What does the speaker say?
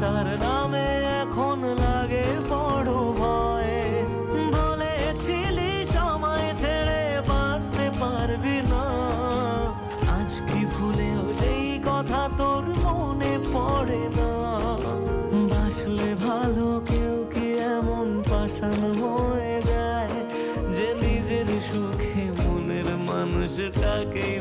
তার নামে এখন লাগে বড় ভয়। বলেছিলি সময় ছেড়ে বাঁচতে পারবি না, আজ কি ভুলেও সেই কথা তোর মনে পড়ে না? বাসলে ভালো কেউ কি এমন পাষাণ হয়ে যায় যে নিজের সুখে মনের মানুষটাকেই